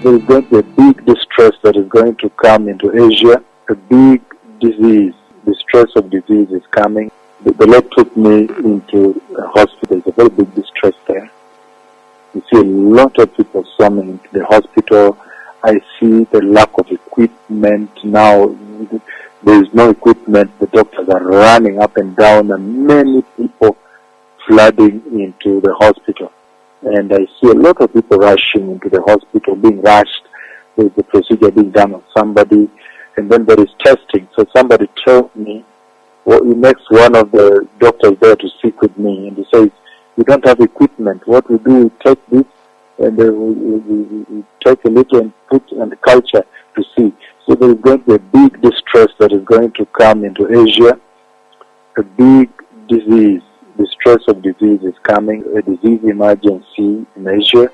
There is going to be a big distress that is going to come into Asia. A big disease, distress of disease is coming. The Lord took me into a hospital. There's a very big distress there. You see a lot of people swarming into the hospital. I see the lack of equipment now. There is no equipment. The doctors are running up and down, and many people flooding into the hospital. And I see a lot of people rushing into the hospital, being rushed. There's the procedure being done on somebody, and then there is testing. So somebody told me, well, he makes one of the doctors there to speak with me, and he says, "We don't have equipment. What we do, we take this, and we take a little and put on the culture to see." So there is going to be a big distress that is going to come into Asia. A big disease, distress of disease is coming, a disease emergency in Asia.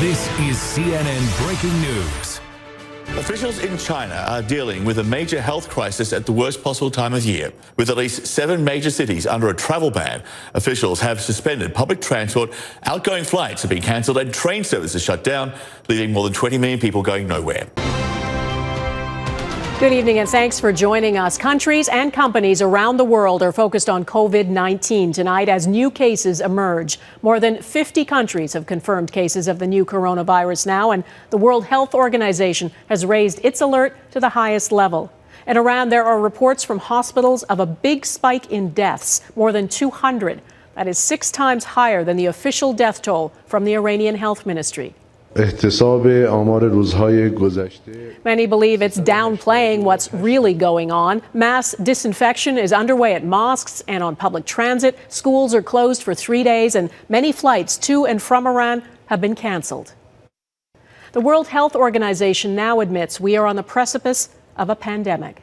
This is CNN Breaking News. Officials in China are dealing with a major health crisis at the worst possible time of year. With at least 7 major cities under a travel ban, officials have suspended public transport, outgoing flights have been cancelled and train services shut down, leaving more than 20 million people going nowhere. Good evening and thanks for joining us. Countries and companies around the world are focused on COVID-19 tonight as new cases emerge. More than 50 countries have confirmed cases of the new coronavirus now, and the World Health Organization has raised its alert to the highest level. In Iran, there are reports from hospitals of a big spike in deaths, more than 200. That is 6 times higher than the official death toll from the Iranian Health Ministry. Many believe it's downplaying what's really going on. Mass disinfection is underway at mosques and on public transit. Schools are closed for 3 days, and many flights to and from Iran have been canceled. The World Health Organization now admits we are on the precipice of a pandemic.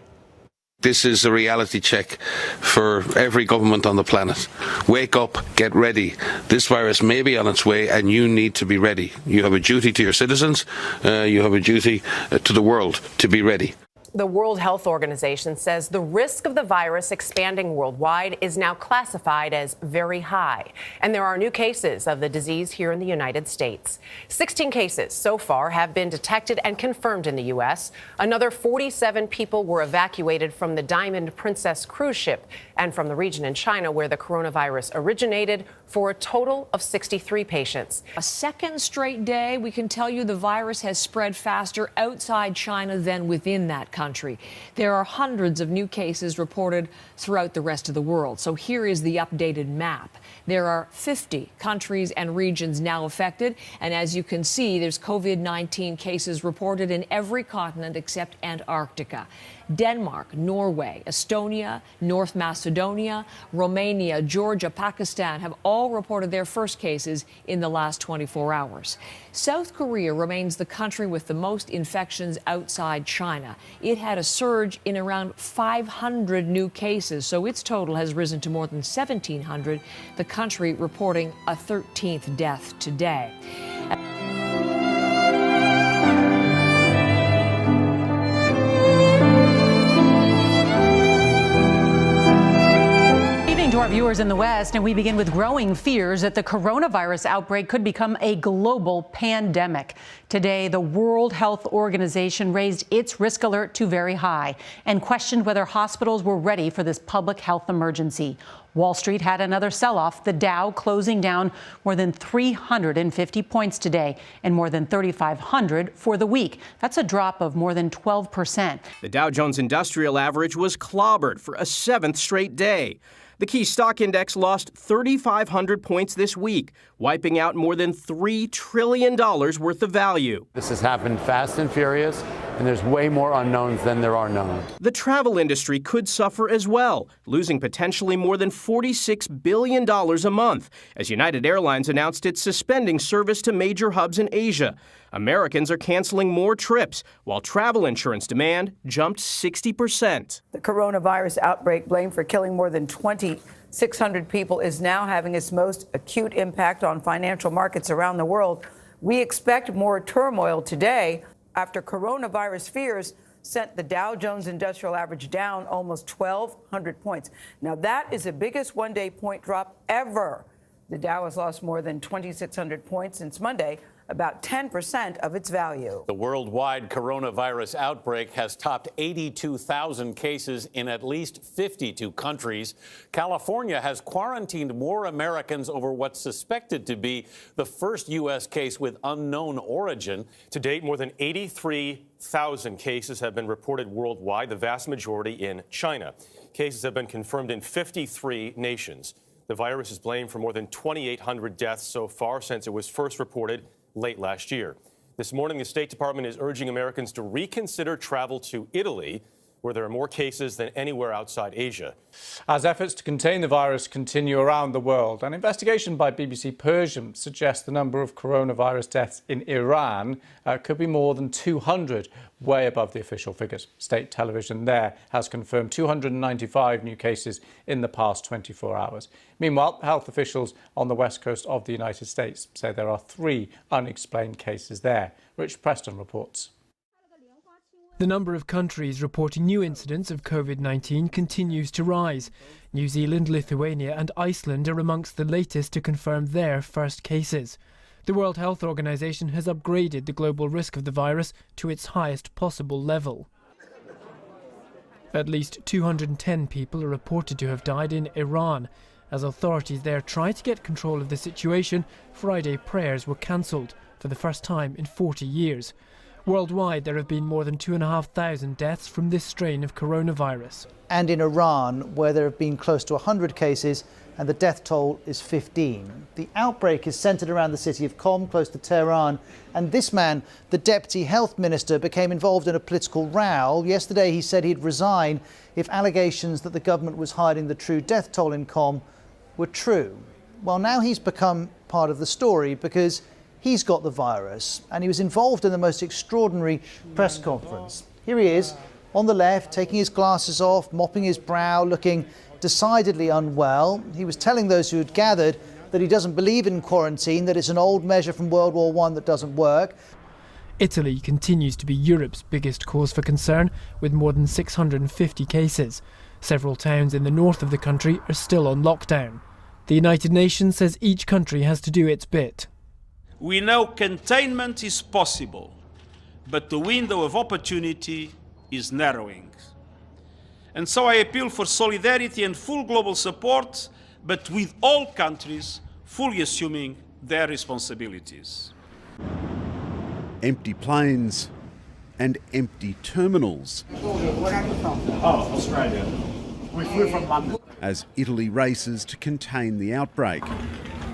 This is a reality check for every government on the planet. Wake up, get ready. This virus may be on its way and you need to be ready. You have a duty to your citizens, you have a duty to the world to be ready. The World Health Organization says the risk of the virus expanding worldwide is now classified as very high. And there are new cases of the disease here in the United States. 16 cases so far have been detected and confirmed in the U.S. Another 47 people were evacuated from the Diamond Princess cruise ship and from the region in China where the coronavirus originated, for a total of 63 patients. A second straight day, we can tell you the virus has spread faster outside China than within that country. There are hundreds of new cases reported throughout the rest of the world. So here is the updated map. There are 50 countries and regions now affected. And as you can see, there's COVID-19 cases reported in every continent except Antarctica. Denmark, Norway, Estonia, North Macedonia, Romania, Georgia, Pakistan have all reported their first cases in the last 24 hours. South Korea remains the country with the most infections outside China. It had a surge in around 500 new cases, so its total has risen to more than 1,700, the country reporting a 13th death today. To our viewers in the West, and we begin with growing fears that the coronavirus outbreak could become a global pandemic. Today, the World Health Organization raised its risk alert to very high and questioned whether hospitals were ready for this public health emergency. Wall Street had another sell-off, the Dow closing down more than 350 points today and more than 3,500 for the week. That's a drop of more than 12%. The Dow Jones Industrial Average was clobbered for a 7th straight day. The key stock index lost 3,500 points this week, wiping out more than $3 trillion worth of value. value. This has happened fast and furious, and there's way more unknowns than there are known. The travel industry could suffer as well, losing potentially more than $46 billion a month, as United Airlines announced it's suspending service to major hubs in Asia. Americans are canceling more trips, while travel insurance demand jumped 60%. The coronavirus outbreak blamed for killing more than 2,600 people is now having its most acute impact on financial markets around the world. We expect more turmoil today after coronavirus fears sent the Dow Jones Industrial Average down almost 1,200 points. Now, that is the biggest one-day point drop ever. The Dow has lost more than 2,600 points since Monday, about 10% of its value. The worldwide coronavirus outbreak has topped 82,000 cases in at least 52 countries. California has quarantined more Americans over what's suspected to be the first U.S. case with unknown origin. To date, more than 83,000 cases have been reported worldwide, the vast majority in China. Cases have been confirmed in 53 nations. The virus is blamed for more than 2,800 deaths so far since it was first reported late last year. This morning, the State Department is urging Americans to reconsider travel to Italy, where there are more cases than anywhere outside Asia. As efforts to contain the virus continue around the world, an investigation by BBC Persian suggests the number of coronavirus deaths in Iran could be more than 200, way above the official figures. State television there has confirmed 295 new cases in the past 24 hours. Meanwhile, health officials on the west coast of the United States say there are 3 unexplained cases there. Rich Preston reports. The number of countries reporting new incidents of COVID-19 continues to rise. New Zealand, Lithuania and Iceland are amongst the latest to confirm their first cases. The World Health Organization has upgraded the global risk of the virus to its highest possible level. At least 210 people are reported to have died in Iran. As authorities there try to get control of the situation, Friday prayers were cancelled for the first time in 40 years. Worldwide, there have been more than 2,500 deaths from this strain of coronavirus. And in Iran, where there have been close to 100 cases and the death toll is 15. The outbreak is centred around the city of Qom, close to Tehran. And this man, the deputy health minister, became involved in a political row. Yesterday, he said he'd resign if allegations that the government was hiding the true death toll in Qom were true. Well, now he's become part of the story because he's got the virus, and he was involved in the most extraordinary press conference. Here he is, on the left, taking his glasses off, mopping his brow, looking decidedly unwell. He was telling those who had gathered that he doesn't believe in quarantine, that it's an old measure from World War I that doesn't work. Italy continues to be Europe's biggest cause for concern, with more than 650 cases. Several towns in the north of the country are still on lockdown. The United Nations says each country has to do its bit. We know containment is possible, but the window of opportunity is narrowing. And so I appeal for solidarity and full global support, but with all countries fully assuming their responsibilities. Empty planes and empty terminals. Oh, Australia. We flew from London. As Italy races to contain the outbreak.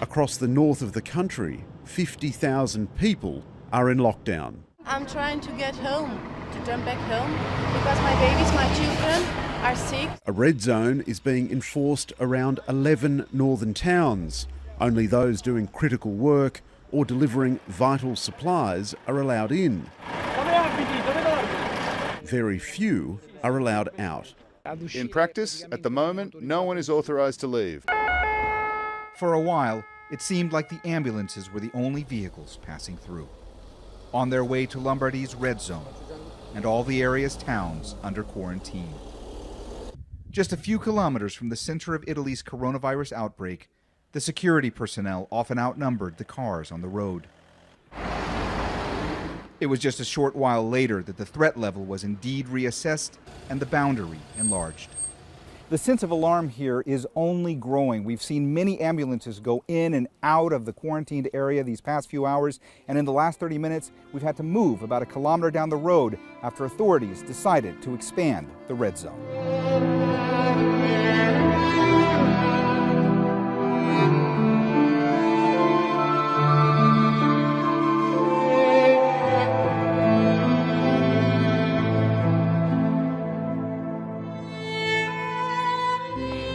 Across the north of the country, 50,000 people are in lockdown. I'm trying to get home, to jump back home, because my babies, my children are sick. A red zone is being enforced around 11 northern towns. Only those doing critical work or delivering vital supplies are allowed in. Very few are allowed out. In practice, at the moment, no one is authorised to leave. For a while, it seemed like the ambulances were the only vehicles passing through, on their way to Lombardy's red zone and all the area's towns under quarantine. Just a few kilometers from the center of Italy's coronavirus outbreak, the security personnel often outnumbered the cars on the road. It was just a short while later that the threat level was indeed reassessed and the boundary enlarged. The sense of alarm here is only growing. We've seen many ambulances go in and out of the quarantined area these past few hours, and in the last 30 minutes, we've had to move about a kilometer down the road after authorities decided to expand the red zone.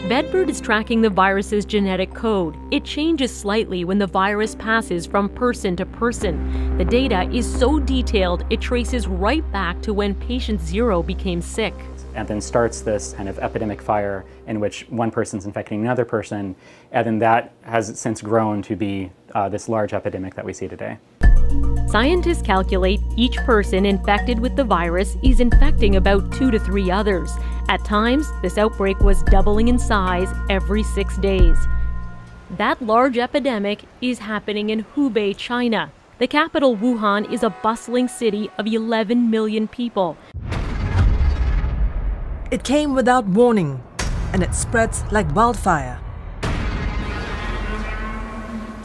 Bedford is tracking the virus's genetic code. It changes slightly when the virus passes from person to person. The data is so detailed, it traces right back to when patient 0 became sick. And then starts this kind of epidemic fire in which one person's infecting another person, and then that has since grown to be this large epidemic that we see today. Scientists calculate each person infected with the virus is infecting about 2 to 3 others. At times, this outbreak was doubling in size every 6 days. That large epidemic is happening in Hubei, China. The capital, Wuhan, is a bustling city of 11 million people. It came without warning, and it spreads like wildfire.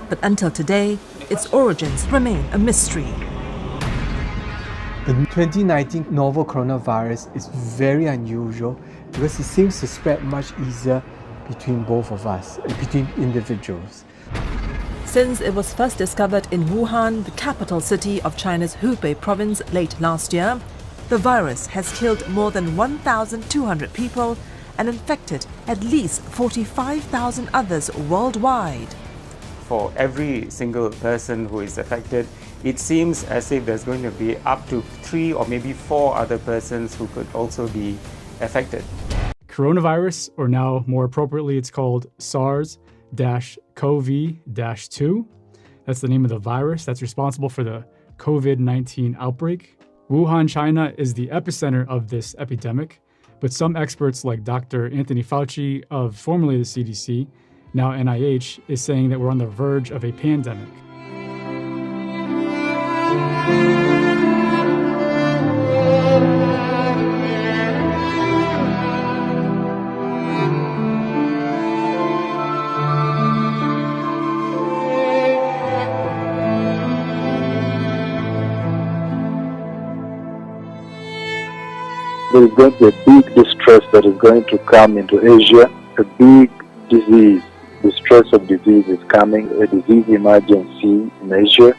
But until today, its origins remain a mystery. The 2019 novel coronavirus is very unusual because it seems to spread much easier between both of us, between individuals. Since it was first discovered in Wuhan, the capital city of China's Hubei province, late last year, the virus has killed more than 1,200 people and infected at least 45,000 others worldwide. For every single person who is affected, it seems as if there's going to be up to 3 or maybe 4 other persons who could also be affected. Coronavirus, or now more appropriately, it's called SARS-CoV-2. That's the name of the virus that's responsible for the COVID-19 outbreak. Wuhan, China is the epicenter of this epidemic, but some experts like Dr. Anthony Fauci of formerly the CDC, now NIH, is saying that we're on the verge of a pandemic. There is going to be a big distress that is going to come into Asia, a big disease. The stress of disease is coming, a disease emergency in Asia.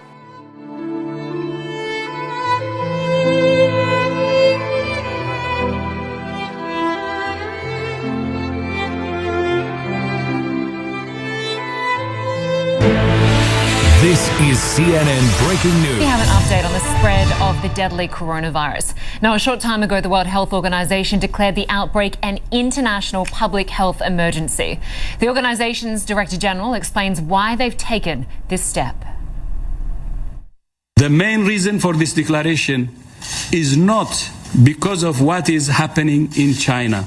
This is CNN Breaking News. We have an update on the spread of the deadly coronavirus. Now, a short time ago, the World Health Organization declared the outbreak an international public health emergency. The organization's Director General explains why they've taken this step. The main reason for this declaration is not because of what is happening in China,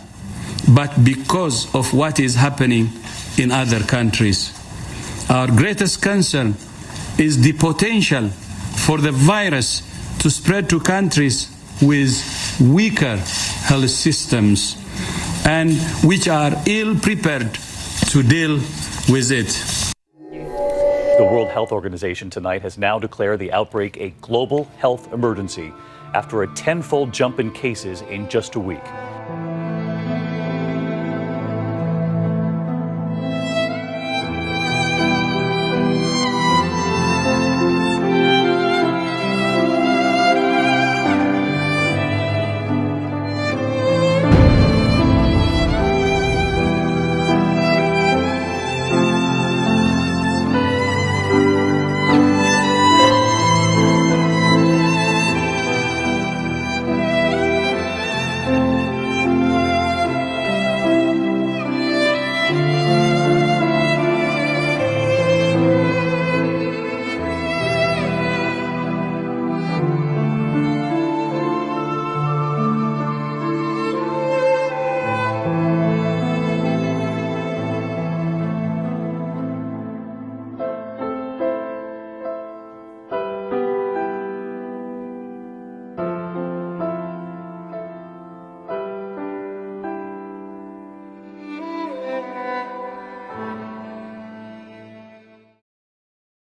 but because of what is happening in other countries. Our greatest concern is the potential for the virus to spread to countries with weaker health systems and which are ill prepared to deal with it. The World Health Organization tonight has now declared the outbreak a global health emergency after a tenfold jump in cases in just a week.